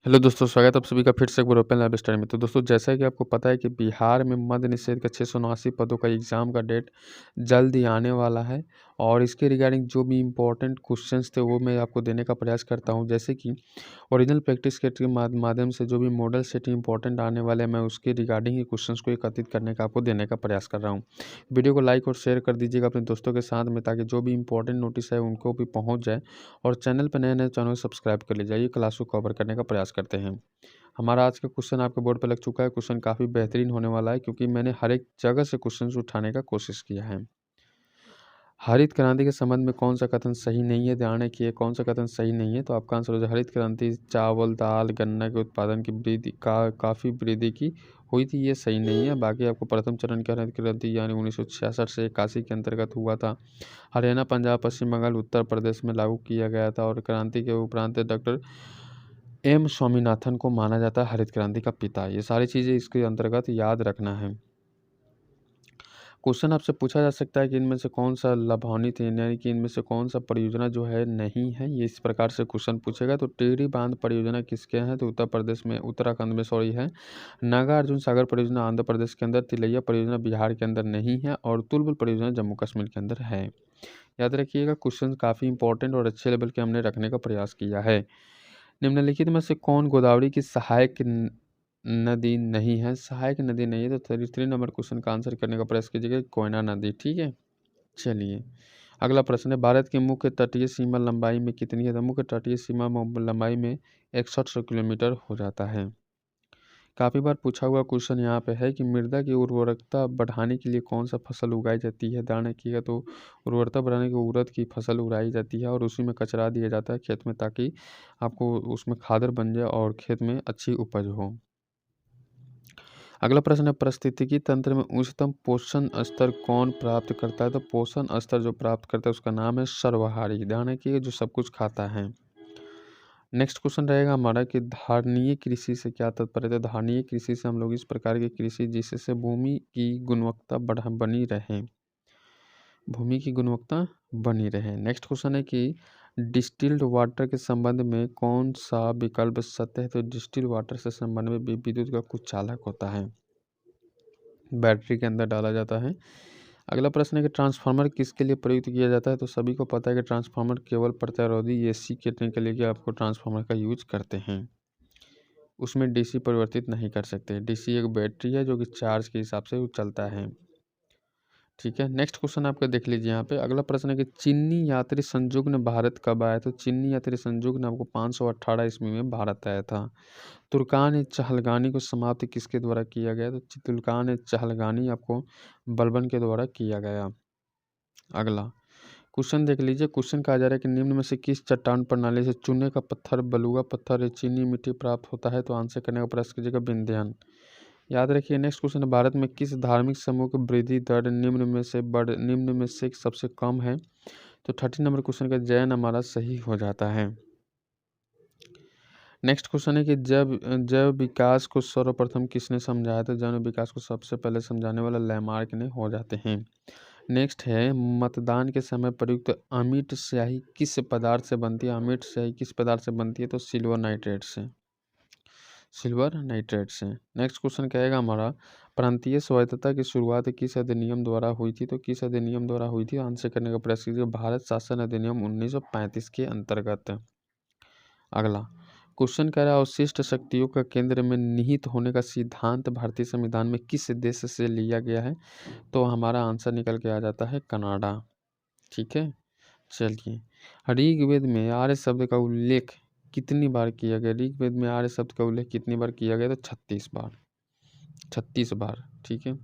Hello दोस्तों, स्वागत है आप सभी का फिर से एक बार ओपन लैब स्टडी में। तो दोस्तों, जैसा कि आपको पता है कि बिहार में मद्य निषेध का 679 पदों का एग्ज़ाम का डेट जल्द ही आने वाला है और इसके रिगार्डिंग जो भी इम्पोर्टेंट क्वेश्चंस थे वो मैं आपको देने का प्रयास करता हूं। जैसे कि ओरिजिनल प्रैक्टिस के माध्यम से जो भी मॉडल सेट इंपॉर्टेंट आने वाले हैं, मैं उसके रिगार्डिंग ही क्वेश्चंस को एकत्रित करने का आपको देने का प्रयास कर रहा हूँ। वीडियो को लाइक और शेयर कर दीजिएगा अपने दोस्तों के साथ में, ताकि जो भी इंपॉर्टेंट नोटिस है उनको भी पहुँच जाए। और चैनल पर नए चैनल को सब्सक्राइब कर लीजिए। ये क्लास को कवर करने का प्रयास करते हैं। हमारा आज का क्वेश्चन आपके बोर्ड पे लग चुका है। क्वेश्चन काफ़ी बेहतरीन होने वाला है, क्योंकि मैंने हर एक जगह से क्वेश्चन उठाने का कोशिश किया है। हरित क्रांति के संबंध में कौन सा कथन सही नहीं है, ध्यान रखिए कौन सा कथन सही नहीं है। तो आपका आंसर हो जाए हरित क्रांति चावल दाल गन्ना के उत्पादन की वृद्धि काफ़ी वृद्धि की हुई थी, ये सही नहीं है। बाकी आपको प्रथम चरण की हरित क्रांति यानी 1966 से 81 के अंतर्गत हुआ था। हरियाणा पंजाब पश्चिम बंगाल उत्तर प्रदेश में लागू किया गया था और क्रांति के उपरांत डॉक्टर एम स्वामीनाथन को माना जाता है हरित क्रांति का पिता। ये सारी चीज़ें इसके अंतर्गत याद रखना है। क्वेश्चन आपसे पूछा जा सकता है कि इनमें से कौन सा लाभान्वित है, यानी कि इनमें से कौन सा परियोजना जो है नहीं है। ये इस प्रकार से क्वेश्चन पूछेगा। तो टिहरी बांध परियोजना किसके हैं, तो उत्तर प्रदेश में उत्तराखंड में सॉरी है। नागार्जुन सागर परियोजना आंध्र प्रदेश के अंदर, तिलैया परियोजना बिहार के अंदर नहीं है और तुलबुल परियोजना जम्मू कश्मीर के अंदर है। याद रखिएगा, क्वेश्चन काफ़ी इंपॉर्टेंट और अच्छे लेवल के हमने रखने का प्रयास किया है। निम्नलिखित में से कौन गोदावरी की सहायक नदी नहीं है, सहायक नदी नहीं है। तो 33 नंबर क्वेश्चन का आंसर करने का प्रयास कीजिएगा, कोयना नदी। ठीक है, चलिए अगला प्रश्न है, भारत की मुख्य तटीय सीमा लंबाई में कितनी है। तो मुख्य तटीय सीमा लंबाई में 6100 किलोमीटर हो जाता है। काफ़ी बार पूछा हुआ क्वेश्चन यहाँ पे है कि मृदा की उर्वरकता बढ़ाने के लिए कौन सा फसल उगाई जाती है। ध्यान रखिएगा, तो उर्वरकता बढ़ाने के उड़द की फसल उगाई जाती है और उसी में कचरा दिया जाता है खेत में, ताकि आपको उसमें खादर बन जाए और खेत में अच्छी उपज हो। अगला प्रश्न है, पारिस्थितिकी तंत्र में उच्चतम पोषण स्तर कौन प्राप्त करता है। तो पोषण स्तर जो प्राप्त करता है उसका नाम है सर्वहारी। ध्यान रखिए, जो सब कुछ खाता है। नेक्स्ट क्वेश्चन रहेगा हमारा कि धारणीय कृषि से क्या तात्पर्य है। धारणीय कृषि से हम लोग इस प्रकार की कृषि जिससे भूमि की गुणवत्ता बनी रहे, भूमि की गुणवत्ता बनी रहे। नेक्स्ट क्वेश्चन है कि डिस्टिल्ड वाटर के संबंध में कौन सा विकल्प सत्य है। तो डिस्टिल्ड वाटर से संबंध में विद्युत का कुछ चालक होता है, बैटरी के अंदर डाला जाता है। अगला प्रश्न है कि ट्रांसफार्मर किसके लिए प्रयुक्त किया जाता है। तो सभी को पता है कि ट्रांसफार्मर केवल प्रतिरोधी एसी करने के लिए कि आपको ट्रांसफार्मर का यूज करते हैं, उसमें डीसी परिवर्तित नहीं कर सकते। डीसी एक बैटरी है जो कि चार्ज के हिसाब से वो चलता है। ठीक है, नेक्स्ट क्वेश्चन आपका देख लीजिए यहाँ पे। अगला प्रश्न है कि चीनी यात्री संयुग्न भारत कब आया। तो चीनी यात्री संयुग्न आपको 518 ईस्वी में भारत आया था। तुर्कान चहलगानी को समाप्त किसके द्वारा किया गया। तो तुर्कान चहलगानी आपको बलबन के द्वारा किया गया। अगला क्वेश्चन देख लीजिए। क्वेश्चन कहा जा रहा है कि निम्न में से किस चट्टान प्रणाली से चूने का पत्थर बलुआ पत्थर या चीनी मिट्टी प्राप्त होता है। तो आंसर करने का प्रयास कीजिएगा, विंध्यान। याद रखिए, नेक्स्ट क्वेश्चन है, भारत में किस धार्मिक समूह की वृद्धि दर निम्न में से सबसे कम है। तो 30 नंबर क्वेश्चन का जैन हमारा सही हो जाता है। नेक्स्ट क्वेश्चन है कि जैव विकास को सर्वप्रथम किसने समझाया था। जैव विकास को सबसे पहले समझाने वाला लैमार्क ने हो जाते हैं। नेक्स्ट है, मतदान के समय प्रयुक्त अमिट स्याही किस पदार्थ से बनती है। अमिट स्याही किस पदार्थ से बनती है। तो सिल्वर नाइट्रेट से, सिल्वर नाइट्रेट से। नेक्स्ट क्वेश्चन कहेगा हमारा, प्रांतीय स्वायत्तता की शुरुआत किस अधिनियम द्वारा हुई थी। तो किस अधिनियम द्वारा हुई थी, आंसर करने का प्रयास कीजिए, भारत शासन अधिनियम 1935 के अंतर्गत। अगला क्वेश्चन कह रहा है, अवशिष्ट शक्तियों का केंद्र में निहित होने का सिद्धांत भारतीय संविधान में किस देश से लिया गया है। तो हमारा आंसर निकल के आ जाता है कनाडा। ठीक है, चलिए ऋग्वेद में आर्य शब्द का उल्लेख कितनी बार किया गया। ऋग्वेद में आर्य शब्द का उल्लेख कितनी बार किया गया। तो 36 बार, 36 बार। ठीक है,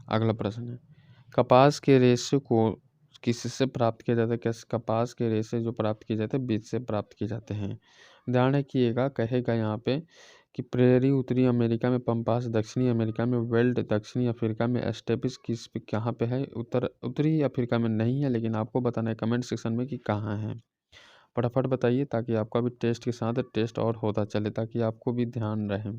अगला प्रश्न है, कपास के रेशे को किससे प्राप्त किया जाता है। कैसे कपास के रेशे जो प्राप्त किए जाते हैं, बीज से प्राप्त किए जाते हैं। ध्यान रखिएगा, कहेगा यहाँ पे कि प्रेरी उत्तरी अमेरिका में, पंपास दक्षिणी अमेरिका में, वेल्ड दक्षिणी अफ्रीका में, एस्टेपिस किस कहाँ पे है। उत्तरी अफ्रीका में नहीं है, लेकिन आपको बताना है कमेंट सेक्शन में कि कहाँ है। फटाफट बताइए, ताकि आपका भी टेस्ट के साथ टेस्ट और होता चले, ताकि आपको भी ध्यान रहे।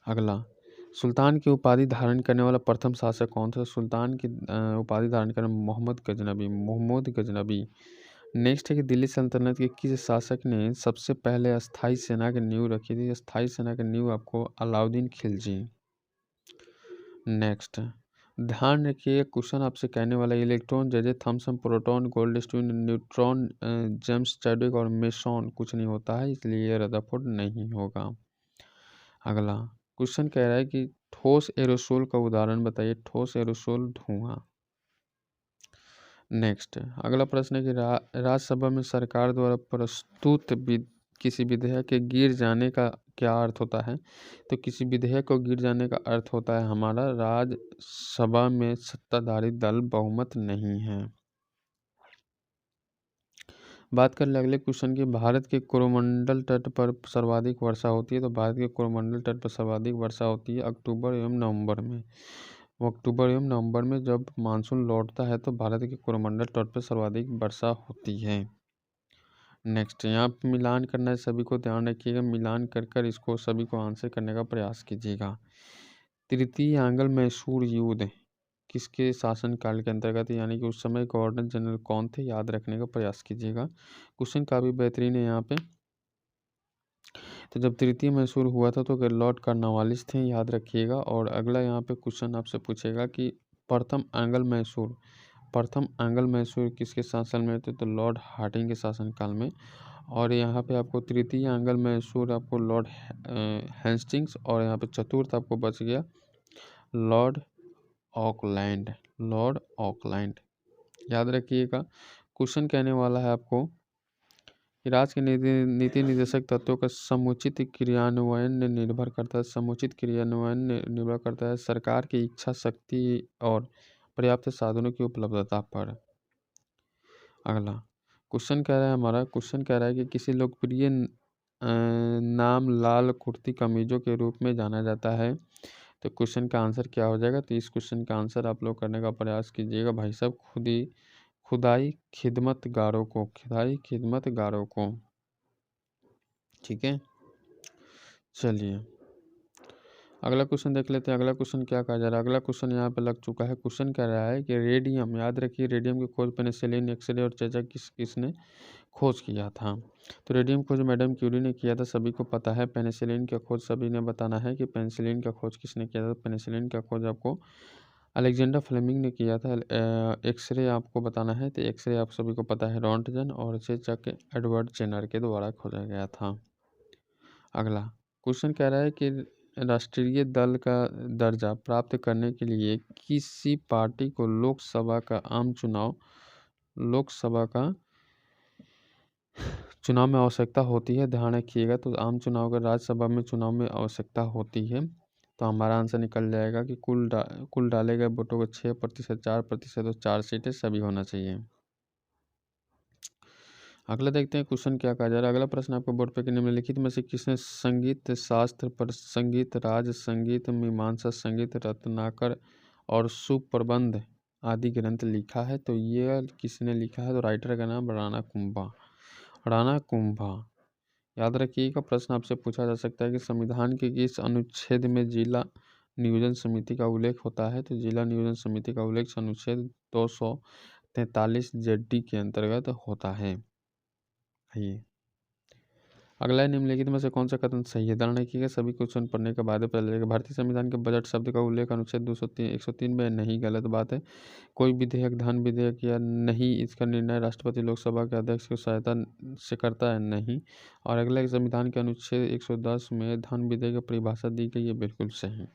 अगला, सुल्तान की उपाधि धारण करने वाला प्रथम शासक कौन था। सुल्तान की उपाधि धारण करने मोहम्मद गजनबी, मोहम्मद गजनबी। नेक्स्ट है कि दिल्ली सल्तनत के किस शासक ने सबसे पहले अस्थाई सेना की नींव रखी थी? अस्थाई सेना की नींव आपको अलाउद्दीन खिलजी। नेक्स्ट, ध्यान रखिए क्वेश्चन आपसे कहने वाला electron J Thomson, proton, Goldstein, neutron, James Chadwick और मेसॉन कुछ नहीं होता है, इसलिए ये रदरफोर्ड नहीं होगा। अगला क्वेश्चन कह रहा है कि ठोस एरोसोल का उदाहरण बताइए। ठोस एरोसोल धुआं। नेक्स्ट, अगला प्रश्न है कि राज्यसभा में सरकार द्वारा प्रस्तुत किसी विधेयक के गिर जाने का क्या अर्थ होता है? तो किसी विधेयक को गिर जाने का अर्थ होता है हमारा राज्यसभा में सत्ताधारी दल बहुमत नहीं है। बात कर ले अगले क्वेश्चन की, भारत के कोरोमंडल तट पर सर्वाधिक वर्षा होती है। तो भारत के कोरोमंडल तट पर सर्वाधिक वर्षा होती है अक्टूबर एवं नवंबर में। वो अक्टूबर एवं नवंबर में जब मानसून लौटता है तो भारत के कोरोमंडल तट पर सर्वाधिक वर्षा होती है। नेक्स्ट, यहाँ पे मिलान करना है, सभी को ध्यान रखिएगा, मिलान कर कर इसको सभी को आंसर करने का प्रयास कीजिएगा। तृतीय आंग्ल मैसूर युद्ध किसके शासनकाल के अंतर्गत, यानी कि उस समय गवर्नर जनरल कौन थे, याद रखने का प्रयास कीजिएगा। क्वेश्चन काफ़ी बेहतरीन है यहाँ पे। तो जब तृतीय मैसूर हुआ था तो लॉर्ड कार्नवालिस थे, याद रखिएगा। और अगला यहाँ पे क्वेश्चन आपसे पूछेगा कि प्रथम आंग्ल मैसूर किसके शासन में थे? तो लॉर्ड हार्डिंग के शासनकाल में। और यहाँ पे आपको तृतीय आंग्ल मैसूर आपको लॉर्ड हेस्टिंग्स, और यहाँ पे चतुर्थ आपको बच गया लॉर्ड ऑकलैंड। याद रखिएगा। क्वेश्चन कहने वाला है आपको कि राज्य के नीति निर्देशक तत्वों का समुचित क्रियान्वयन निर्भर करता है सरकार की इच्छा शक्ति और पर्याप्त साधनों की उपलब्धता पर। अगला क्वेश्चन कह रहा है कि किसी लोकप्रिय नाम लाल कुर्ती कमीजों के रूप में जाना जाता है। तो क्वेश्चन का आंसर क्या हो जाएगा? तो इस क्वेश्चन का आंसर आप लोग करने का प्रयास कीजिएगा भाई साहब, खुदाई खिदमतगारों को। ठीक है, चलिए अगला क्वेश्चन देख लेते हैं। अगला क्वेश्चन क्या कहा जा रहा है? अगला क्वेश्चन यहाँ पे लग चुका है। क्वेश्चन कह रहा है कि रेडियम, याद रखिए रेडियम की खोज पेनिसिलिन, एक्सरे और चेचक किसने खोज किया था? तो रेडियम खोज मैडम क्यूरी ने किया था, सभी को पता है। पेनिसिलिन का खोज सभी ने बताना है कि पेनिसिलिन का खोज किसने किया था। पेनिसिलिन का खोज आपको अलेक्जेंडर फ्लेमिंग ने किया था। एक्सरे आपको बताना है, तो एक्सरे आप सभी को पता है रॉन्टजन, और चेचक एडवर्ड जेनर के द्वारा खोजा गया था। अगला क्वेश्चन कह रहा है कि राष्ट्रीय दल का दर्जा प्राप्त करने के लिए किसी पार्टी को लोकसभा चुनाव में आवश्यकता होती है। ध्यान रखिएगा, तो आम चुनाव का राज्यसभा में चुनाव में आवश्यकता होती है। तो हमारा आंसर निकल जाएगा कि कुल डाले गए वोटों का 6%, 4% और 4 सीटें सभी होना चाहिए। अगला देखते हैं क्वेश्चन क्या कहा जा रहा है। अगला प्रश्न आपको बोर्ड पे कि निम्नलिखित में से किसने संगीत शास्त्र पर संगीत राज, संगीत मीमांसा, संगीत रत्नाकर और सुप्रबंध आदि ग्रंथ लिखा है? तो ये किसने लिखा है? तो राइटर का नाम राणा कुंभा। याद रखिएगा, प्रश्न आपसे पूछा जा सकता है कि संविधान के किस अनुच्छेद में जिला नियोजन समिति का उल्लेख होता है? तो जिला नियोजन समिति का उल्लेख अनुच्छेद 243 जेडी के अंतर्गत होता है। ये अगला निम्नलिखित में से कौन सा कथन सही है? ध्यान रखिएगा, सभी क्वेश्चन पढ़ने के बाद पता लगेगा। भारतीय संविधान के बजट शब्द का उल्लेख अनुच्छेद 103 में नहीं, गलत बात है। कोई विधेयक धन विधेयक या नहीं, इसका निर्णय राष्ट्रपति लोकसभा के अध्यक्ष की सहायता से करता है, नहीं। और अगला संविधान के अनुच्छेद 110 में धन विधेयक की परिभाषा दी गई है, बिल्कुल सही।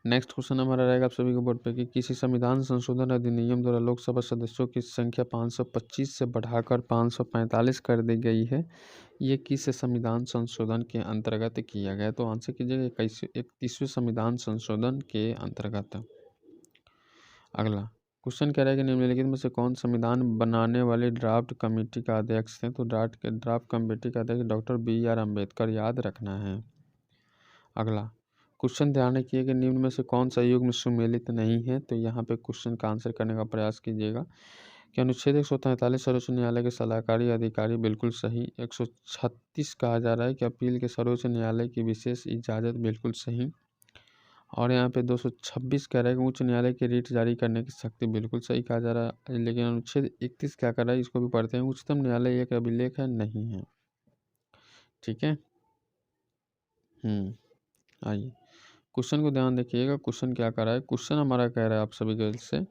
नेक्स्ट क्वेश्चन हमारा रहेगा आप सभी को बोर्ड पे कि किसी संविधान संशोधन अधिनियम द्वारा लोकसभा सदस्यों की संख्या 525 से बढ़ाकर 545 कर दी गई है। ये किस संविधान संशोधन के अंतर्गत किया गया? तो आंसर कीजिएगा 31वें संविधान संशोधन के अंतर्गत। अगला क्वेश्चन कह रहा है कि निम्नलिखित में से कौन संविधान बनाने वाली ड्राफ्ट कमेटी का अध्यक्ष थे? तो ड्राफ्ट कमेटी का अध्यक्ष डॉक्टर BR अम्बेडकर, याद रखना है। अगला क्वेश्चन ध्यान रखिए कि निम्न में से कौन सा युग्म सुमेलित नहीं है? तो यहाँ पे क्वेश्चन का आंसर करने का प्रयास कीजिएगा कि अनुच्छेद 143 सर्वोच्च न्यायालय के सलाहकारी अधिकारी, बिल्कुल सही। 136 कहा जा रहा है कि अपील के सर्वोच्च न्यायालय की विशेष इजाज़त, बिल्कुल सही। और यहाँ पे 226 कह रहा है कि उच्च न्यायालय की रीट जारी करने की शक्ति, बिल्कुल सही कहा जा रहा है। लेकिन अनुच्छेद 31 क्या कर रहा है, इसको भी पढ़ते हैं। उच्चतम न्यायालय एक अभिलेख है, नहीं है। ठीक है। आइए क्वेश्चन को ध्यान देखिएगा। क्वेश्चन क्या कर रहा है, क्वेश्चन हमारा कह रहा है आप सभी के से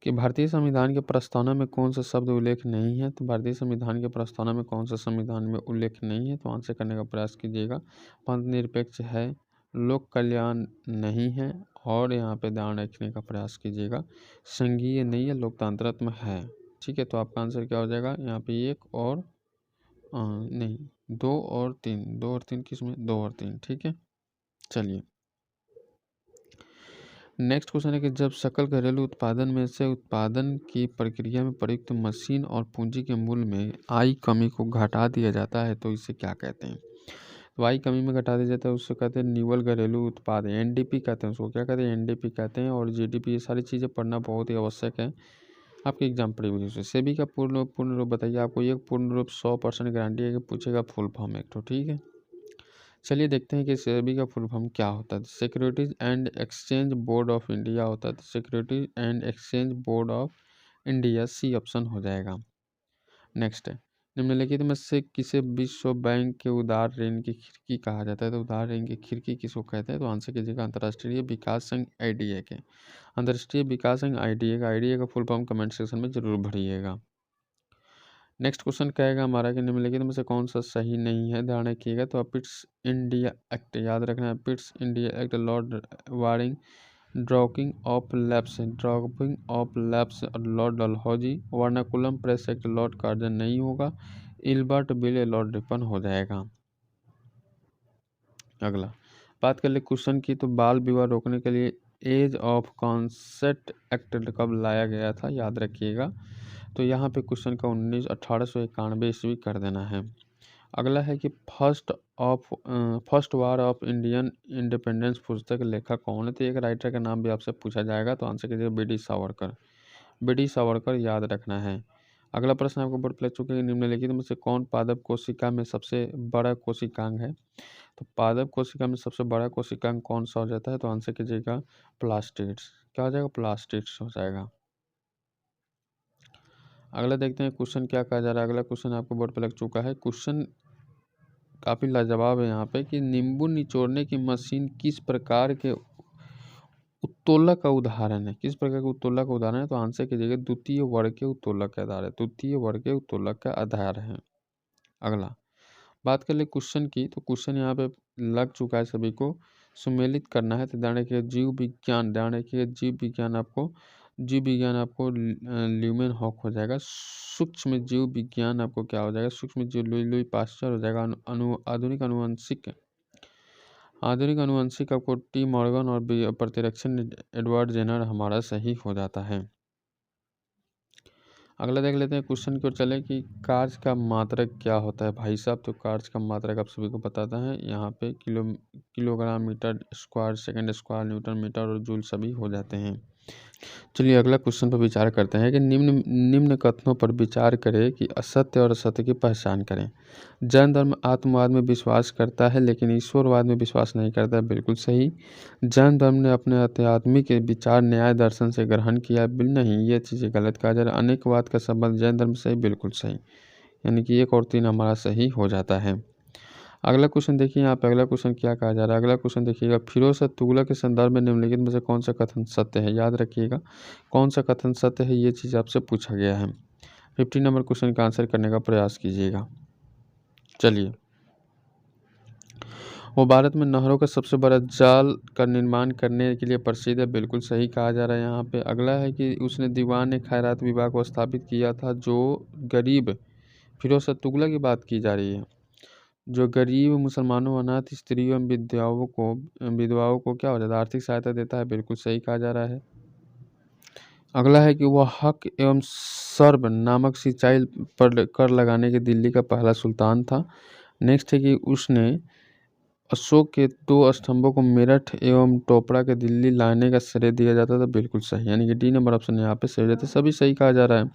कि भारतीय संविधान के प्रस्तावना में कौन सा शब्द उल्लेख नहीं है। तो भारतीय संविधान के प्रस्तावना में कौन सा संविधान में उल्लेख नहीं है, तो आंसर करने का प्रयास कीजिएगा। पंथ निरपेक्ष है, लोक कल्याण नहीं है, और यहाँ पे ध्यान रखने का प्रयास कीजिएगा, संघीय नहीं है, लोकतंत्रात्मक है। ठीक है, तो आपका आंसर क्या हो जाएगा यहाँ पे, एक और नहीं, 2 और 3 किस में, 2 और 3। ठीक है, चलिए नेक्स्ट क्वेश्चन है कि जब सकल घरेलू उत्पादन में से उत्पादन की प्रक्रिया में प्रयुक्त मशीन और पूंजी के मूल्य में आई कमी को घटा दिया जाता है, तो इसे क्या कहते हैं। तो आई कमी में घटा दिया जाता है, उससे कहते हैं निवल घरेलू उत्पाद, एनडीपी कहते हैं उसको। क्या कहते हैं, एनडीपी कहते हैं। और जीडीपी, ये सारी चीज़ें पढ़ना बहुत ही आवश्यक है आपके एग्जाम प्रीवियस से। सेबी का पूर्ण रूप बताइए। आपको एक पूर्ण रूप 100% गारंटी है कि पूछेगा फुल फॉर्म एक। तो ठीक है, चलिए देखते हैं कि सेबी का फुल फॉर्म क्या होता है। Securities and exchange board of India होता है। तो securities and exchange board of India, C option हो जाएगा। नेक्स्ट है, निम्नलिखित में से किसे विश्व बैंक के उदार ऋण की खिड़की कहा जाता है। तो उदार ऋण की खिड़की किसको कहते हैं, तो आंसर कीजिएगा अंतर्राष्ट्रीय विकास संघ आईडीए के। अंतर्राष्ट्रीय विकास संघ आईडीए का फुल फॉर्म कमेंट सेक्शन में जरूर भरिएगा। नेक्स्ट क्वेश्चन कहेगा हमारा कि निम्नलिखित में से कौन सा सही नहीं है, ध्यान रखिएगा। तो पिट्स इंडिया एक्ट याद रखना है। Pitt's India Act, Lord Warren, dropping of lapse Lord Dalhousie, vernacular Press Act Lord Curzon नहीं होगा, इल्बर्ट बिल लॉर्ड रिपन हो जाएगा। अगला बात कर ले क्वेश्चन की, तो बाल विवाह रोकने के लिए एज ऑफ कॉन्सेंट एक्ट कब लाया गया था, याद रखिएगा। तो यहाँ पे क्वेश्चन का 1891 ईस्वी कर देना है। अगला है कि first war of Indian independence पुस्तक लेखक कौन है। तो एक राइटर का नाम भी आपसे पूछा जाएगा, तो आंसर कीजिए बी.डी. सावरकर। बी.डी. सावरकर याद रखना है। अगला प्रश्न आपको बोर्ड प्ले चुके हैं, निम्नलिखित में से कौन पादप कोशिका में सबसे बड़ा कोशिकांग है। तो पादप कोशिका में सबसे बड़ा कोशिकांग कौन सा हो जाता है, तो आंसर कीजिएगा प्लास्टिड्स। क्या हो जाएगा, प्लास्टिड्स हो जाएगा। अगला देखते हैं क्वेश्चन क्या कहा जा रहा है। अगला क्वेश्चन आपको बोर्ड पर लग चुका है। क्वेश्चन काफ़ी लाजवाब है यहाँ पे कि नींबू निचोड़ने की मशीन किस प्रकार के उत्तोलक का उदाहरण है। किस प्रकार के उत्तोलक का उदाहरण है, तो आंसर कीजिएगा द्वितीय वर्ग के उत्तोलक का आधार है। द्वितीय वर्ग के उत्तोलक का आधार है। अगला बात कर ले क्वेश्चन की, तो क्वेश्चन यहाँ पे लग चुका है, सभी को सुमेलित करना है। तो ध्यान रखिए जीव विज्ञान, ध्यान रखिए जीव विज्ञान आपको ल्यूमेन हॉक हो जाएगा। सूक्ष्म जीव विज्ञान आपको क्या हो जाएगा, सूक्ष्म जीव लुई पास्चर हो जाएगा। आधुनिक अनुवंशिक आपको टी मॉर्गन, और प्रतिरक्षण एडवर्ड जेनर हमारा सही हो जाता है। अगला देख लेते हैं क्वेश्चन की ओर चले कि कार्य का मात्रक क्या होता है भाई साहब। तो कार्य का मात्रक आप सभी को बताता है, यहाँ पे kilogram, metre square, second square, newton metre और जूल सभी हो जाते हैं। चलिए अगला क्वेश्चन पर विचार करते हैं कि निम्न कथनों पर विचार करें कि असत्य और असत्य की पहचान करें। जैन धर्म आत्मवाद में विश्वास करता है लेकिन ईश्वरवाद में विश्वास नहीं करता है, बिल्कुल सही। जैन धर्म ने अपने आध्यात्मिक विचार न्याय दर्शन से ग्रहण किया, नहीं, ये चीज़ें गलत कहा जा रहा है। अनेकवाद का संबंध जैन धर्म से, बिल्कुल सही। यानी कि 1 और 3 हमारा सही हो जाता है। अगला क्वेश्चन देखिए, यहाँ पे अगला क्वेश्चन क्या कहा जा रहा है। अगला क्वेश्चन देखिएगा, फिरोज शाह तुगलक के संदर्भ में निम्नलिखित में से कौन सा कथन सत्य है, याद रखिएगा कौन सा कथन सत्य है, ये चीज़ आपसे पूछा गया है। 50 नंबर क्वेश्चन का आंसर करने का प्रयास कीजिएगा। चलिए, वो भारत में नहरों का सबसे बड़ा जाल का निर्माण करने के लिए प्रसिद्ध है, बिल्कुल सही कहा जा रहा है यहाँ पे। अगला है कि उसने दीवान खैरात विभाग को स्थापित किया था, जो गरीब, फिरोज शाह तुगलक की बात की जा रही है, जो गरीब मुसलमानों, अनाथ स्त्रियों एवं विधवाओं को क्या हो जाता है, आर्थिक सहायता देता है, बिल्कुल सही कहा जा रहा है। अगला है कि वह हक एवं सर्ब नामक सिंचाई पर कर लगाने के दिल्ली का पहला सुल्तान था। नेक्स्ट है कि उसने अशोक के 2 स्तंभों को मेरठ एवं टोपड़ा के दिल्ली लाने का श्रेय दिया जाता था, बिल्कुल सही। यानी कि डी नंबर ऑप्शन यहाँ पे सही रहता है, सभी सही कहा जा रहा है।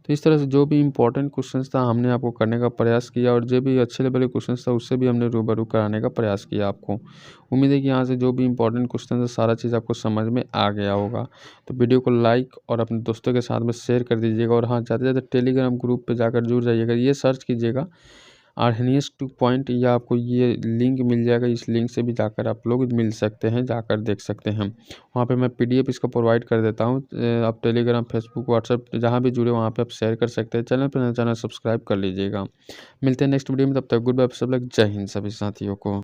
तो इस तरह से जो भी इम्पोर्टेंट क्वेश्चंस था हमने आपको करने का प्रयास किया और जो भी अच्छे लेवल के क्वेश्चंस था उससे भी हमने रूबरू कराने का प्रयास किया आपको। उम्मीद है कि यहाँ से जो भी इम्पोर्टेंट क्वेश्चन है सारा चीज़ आपको समझ में आ गया होगा। तो वीडियो को लाइक और अपने दोस्तों के साथ में शेयर कर दीजिएगा और हाँ, ज़्यादा से ज़्यादा टेलीग्राम ग्रुप पे जाकर जुड़ जाइएगा। ये सर्च कीजिएगा आर्हेनियस 2 पॉइंट, या आपको ये लिंक मिल जाएगा। इस लिंक से भी जाकर आप लोग मिल सकते हैं, जाकर देख सकते हैं। वहाँ पे मैं पीडीएफ इसका प्रोवाइड कर देता हूँ। आप टेलीग्राम, फेसबुक, व्हाट्सएप जहाँ भी जुड़े वहाँ पे आप शेयर कर सकते हैं। चैनल पर नया चैनल सब्सक्राइब कर लीजिएगा। मिलते हैं नेक्स्ट वीडियो में, तब तक गुड बाय सब लोग। जय हिंद सभी साथियों को।